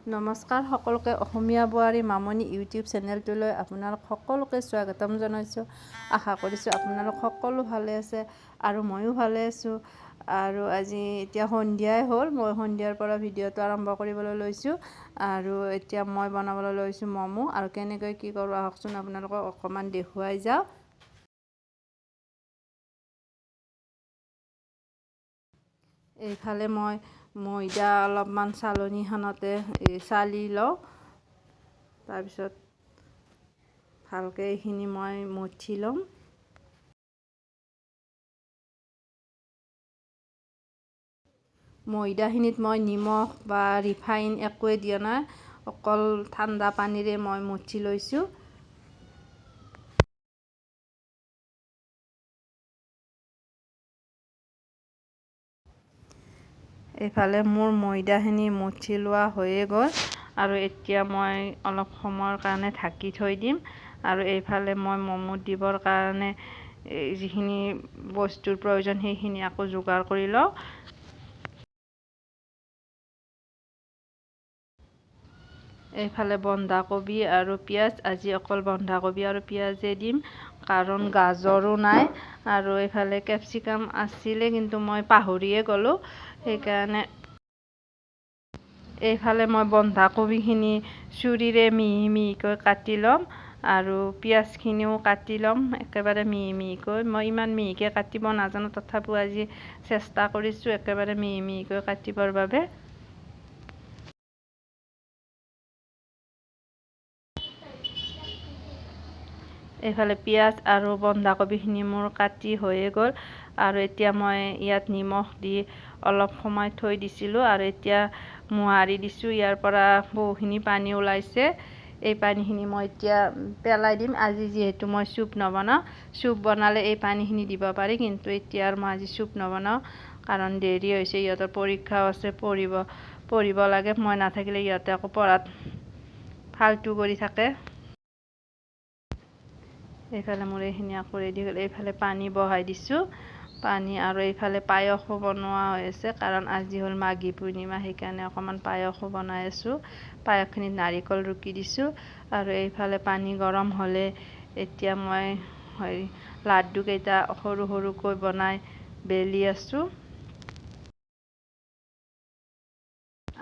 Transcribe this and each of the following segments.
নমস্কাৰ সকলোকে অসমীয়া বোৱাৰী মামনি ইউটিউব চেনেলটোলৈ আপোনালোক সকলোকে স্বাগতম জনাইছোঁ। আশা কৰিছোঁ আপোনালোক সকলো ভালে আছে আৰু ময়ো ভালে আছোঁ। আৰু আজি এতিয়া সন্ধিয়াই হ'ল, মই সন্ধিয়াৰ পৰা ভিডিঅ'টো আৰম্ভ কৰিবলৈ লৈছোঁ। আৰু এতিয়া মই বনাবলৈ লৈছোঁ ম'ম' আৰু কেনেকৈ কি কৰোঁ আহকচোন আপোনালোকক অকণমান দেখুৱাই যাওঁ। এইফালে মই ময়দা অলপমান চালনীখনতে চালি লওঁ, তাৰপিছত ভালকৈ এইখিনি মই মঠি ল'ম। ময়দাখিনিত মই নিমখ বা ৰিফাইন একোৱে দিয়া নাই, অকল ঠাণ্ডা পানীৰে মই মঠি লৈছোঁ। এইফালে মোৰ ময়দাখিনি মঠি লোৱা হৈয়ে গ'ল আৰু এতিয়া মই অলপ সময়ৰ কাৰণে ঢাকি থৈ দিম। আৰু এইফালে মই ম'ম' দিবৰ কাৰণে যিখিনি বস্তুৰ প্ৰয়োজন সেইখিনি আকৌ যোগাৰ কৰি লওঁ। এইফালে বন্ধাকবি আৰু পিঁয়াজ, আজি অকল বন্ধাকবি আৰু পিঁয়াজে দিম কাৰণ গাজৰো নাই। আৰু এইফালে কেপচিকাম আছিলে কিন্তু মই পাহৰিয়ে গ'লোঁ, সেইকাৰণে এইফালে মই বন্ধাকবিখিনি চুৰিৰে মিহি মিহিকৈ কাটি ল'ম আৰু পিঁয়াজখিনিও কাটি ল'ম একেবাৰে মিহি মিহিকৈ। মই ইমান মিহিকৈ কাটিব নাজানো, তথাপিও আজি চেষ্টা কৰিছোঁ একেবাৰে মিহি মিহিকৈ কাটিবৰ বাবে। এইফালে পিঁয়াজ আৰু বন্ধাকবিখিনি মোৰ কাটি হৈয়ে গ'ল আৰু এতিয়া মই ইয়াত নিমখ দি অলপ সময় থৈ দিছিলোঁ আৰু এতিয়া মোহাৰি দিছোঁ। ইয়াৰ পৰা বহুখিনি পানী ওলাইছে, এই পানীখিনি মই এতিয়া পেলাই দিম। আজি যিহেতু মই চুপ নবনাওঁ, চুপ বনালে এই পানীখিনি দিব পাৰি, কিন্তু এতিয়া আৰু মই আজি চুপ নবনাওঁ কাৰণ দেৰি হৈছে, ইহঁতৰ পৰীক্ষাও আছে, পঢ়িব লাগে। মই নাথাকিলে ইহঁতে আকৌ পঢ়াত ফাল্টু কৰি থাকে। এইফালে মোৰ এইখিনি আকৌ ৰেডি হ'ল, এইফালে পানী বহাই দিছোঁ, পানী। আৰু এইফালে পায়সো বনোৱা হৈ আছে কাৰণ আজি হ'ল মাঘী পূৰ্ণিমা, সেইকাৰণে অকণমান পায়সো বনাই আছোঁ। পায়সখিনিত নাৰিকল ৰুকি দিছোঁ আৰু এইফালে পানী গৰম হ'লে এতিয়া মই লাড্ডুকেইটা সৰু সৰুকৈ বনাই বেলি আছোঁ।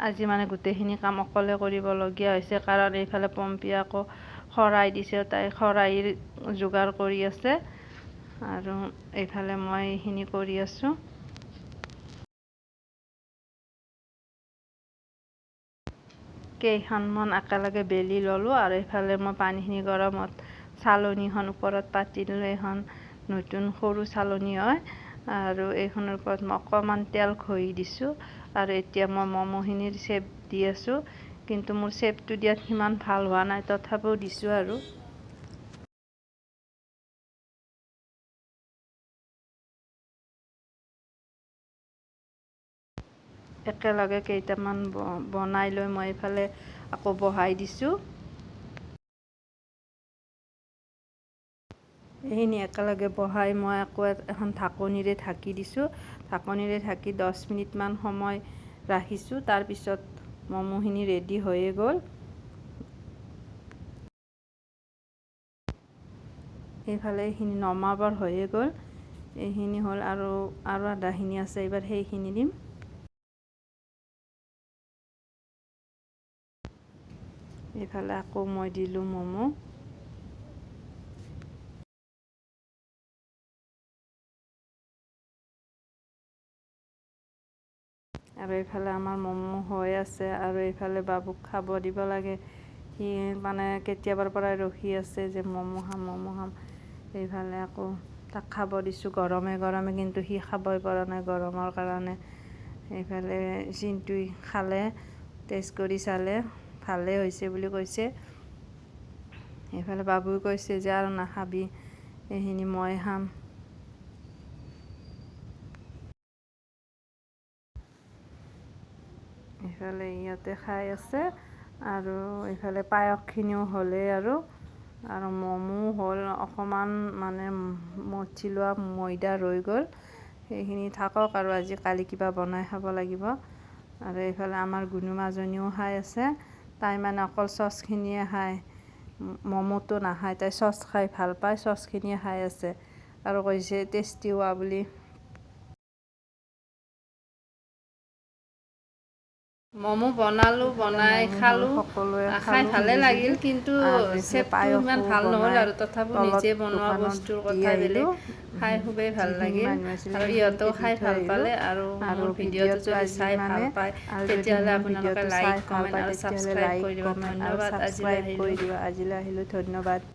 আজি মানে গোটেইখিনি কাম অকলে কৰিবলগীয়া হৈছে কাৰণ এইফালে পম্পী আকৌ শৰাই দিছে, তাই শৰাইৰ যোগাৰ কৰি আছে আৰু এইফালে মই এইখিনি কৰি আছোঁ। কেইখনমান একেলগে বেলি ল'লোঁ আৰু এইফালে মই পানীখিনি গৰমত চালনীখন ওপৰত পাতি দিলোঁ। এইখন নতুন সৰু চালনী হয় আৰু এইখনৰ ওপৰত মই অকণমান তেল ঘঁহি দিছোঁ আৰু এতিয়া মই ম'ম'খিনিৰ শ্বেপ দি আছোঁ, কিন্তু মোৰ শ্বেপটো দিয়াত সিমান ভাল হোৱা নাই, তথাপিও দিছোঁ আৰু। একেলগে কেইটামান বনাই লৈ মই এইফালে আকৌ বহাই দিছোঁ। এইখিনি একেলগে বহাই মই আকৌ এখন ঢাকনিৰে ঢাকি দিছোঁ। ঢাকনিৰে ঢাকি 10 মিনিটমান সময় ৰাখিছোঁ, তাৰপিছত ম'ম'খিনি ৰেডি হৈয়ে গ'ল। এইফালে এইখিনি নমাবৰ হৈয়ে গ'ল, এইখিনি হ'ল আৰু আধাখিনি আছে, এইবাৰ সেইখিনি দিম। এইফালে আকৌ মই দিলোঁ ম'ম'। আৰু এইফালে আমাৰ ম'ম' হৈ আছে আৰু এইফালে বাবুক খাব দিব লাগে। সি মানে কেতিয়াবাৰ পৰাই ৰখি আছে যে ম'ম' খাম ম'ম' খাম। এইফালে আকৌ তাক খাব দিছোঁ গৰমে গৰমে, কিন্তু সি খাবই পৰা নাই গৰমৰ কাৰণে। এইফালে চিন্টুই খালে, টেষ্ট কৰি চালে, ভালেই হৈছে বুলি কৈছে। এইফালে বাবুই কৈছে যে আৰু নাখাবি, এইখিনি মই খাম। এইফালে ইহঁতে খাই আছে আৰু এইফালে পায়সখিনিও হ'লেই আৰু ম'মো হ'ল, অকণমান মানে মঠি লোৱা ময়দা ৰৈ গ'ল, সেইখিনি থাকক আৰু আজি কালি কিবা বনাই খাব লাগিব। আৰু এইফালে আমাৰ গুণুমাজনীও খাই আছে। তাই মানে অকল চচখিনিয়ে খায়, ম'ম'টো নাখায়। তাই চচ খাই ভাল পায়, চচখিনিয়ে খাই আছে আৰু কৈছে টেষ্টি হোৱা বুলি। ম'ম' বনালোঁ, বনাই খালোঁ, খাই ভালে লাগিল, কিন্তু চেপটো ইমান ভাল নহ'ল আৰু তথাপিও নিজে বনোৱা বস্তুৰ কথা বেলেগ, খাই খুবেই ভাল লাগিল আৰু ইহঁতেও খাই ভাল পালে। আৰু মোৰ ভিডিঅ'টো যদি চাই ভাল পায় তেতিয়াহ'লে আপোনালোকে লাইক, কমেণ্ট আৰু ছাবস্ক্ৰাইব কৰি দিব। ধন্যবাদ। আজিলৈ আহিলোঁ। আজিলৈ আহিলোঁ, ধন্যবাদ।